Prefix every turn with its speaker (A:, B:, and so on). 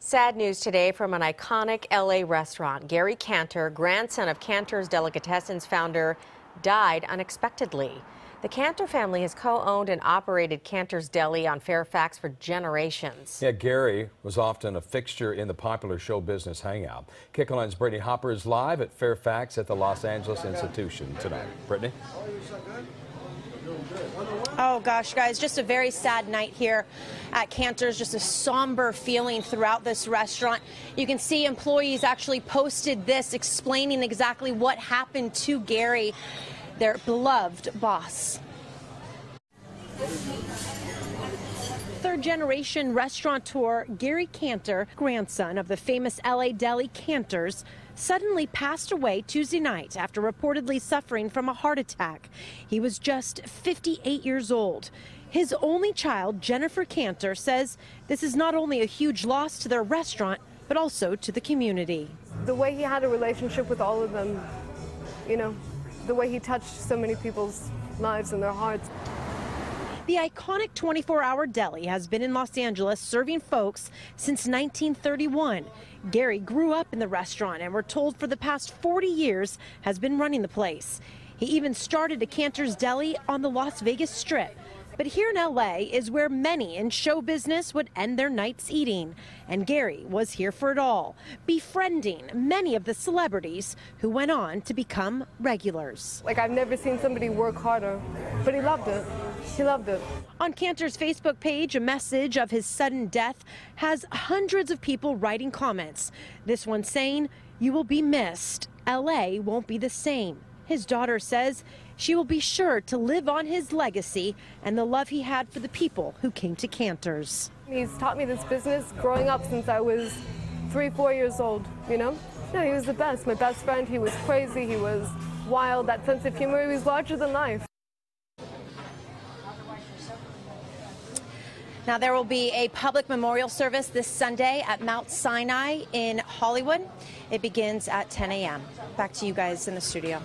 A: Sad news today from an iconic LA restaurant. Gary Canter, grandson of Canter's Delicatessens founder, died unexpectedly. The Canter family has co-owned and operated Canter's Deli on Fairfax for generations.
B: Yeah, Gary was often a fixture in the popular show business hangout. Kick-Line's Brittney Hopper is live at Fairfax at the Los Angeles Institution tonight. Brittney?
C: Oh gosh, guys, just a very sad night here at Canter's. Just a somber feeling throughout this restaurant. You can see employees actually posted this explaining exactly what happened to Gary, their beloved boss. Third-generation restaurateur Gary Canter, grandson of the famous LA Deli Canters, suddenly passed away Tuesday night after reportedly suffering from a heart attack. He was just 58 years old. His only child, Jenifer Canter, says this is not only a huge loss to their restaurant, but also to the community.
D: The way he had a relationship with all of them, you know, the way he touched so many people's lives and their hearts.
C: The iconic 24-hour deli has been in Los Angeles serving folks since 1931. Gary grew up in the restaurant and we're told for the past 40 years has been running the place. He even started a Canter's Deli on the Las Vegas Strip. But here in LA is where many in show business would end their nights eating. And Gary was here for it all, befriending many of the celebrities who went on to become regulars.
D: Like, I've never seen somebody work harder, but he loved it. He loved it.
C: On Canter's Facebook page, a message of his sudden death has hundreds of people writing comments. This one saying, "You will be missed. LA won't be the same." His daughter says she will be sure to live on his legacy and the love he had for the people who came to Canter's.
D: He's taught me this business growing up since I was 3-4 years old, you know? No, he was the best. My best friend. He was crazy. He was wild. That sense of humor, he was larger than life.
C: Now, there will be a public memorial service this Sunday at Mount Sinai in Hollywood. It begins at 10 a.m. Back to you guys in the studio.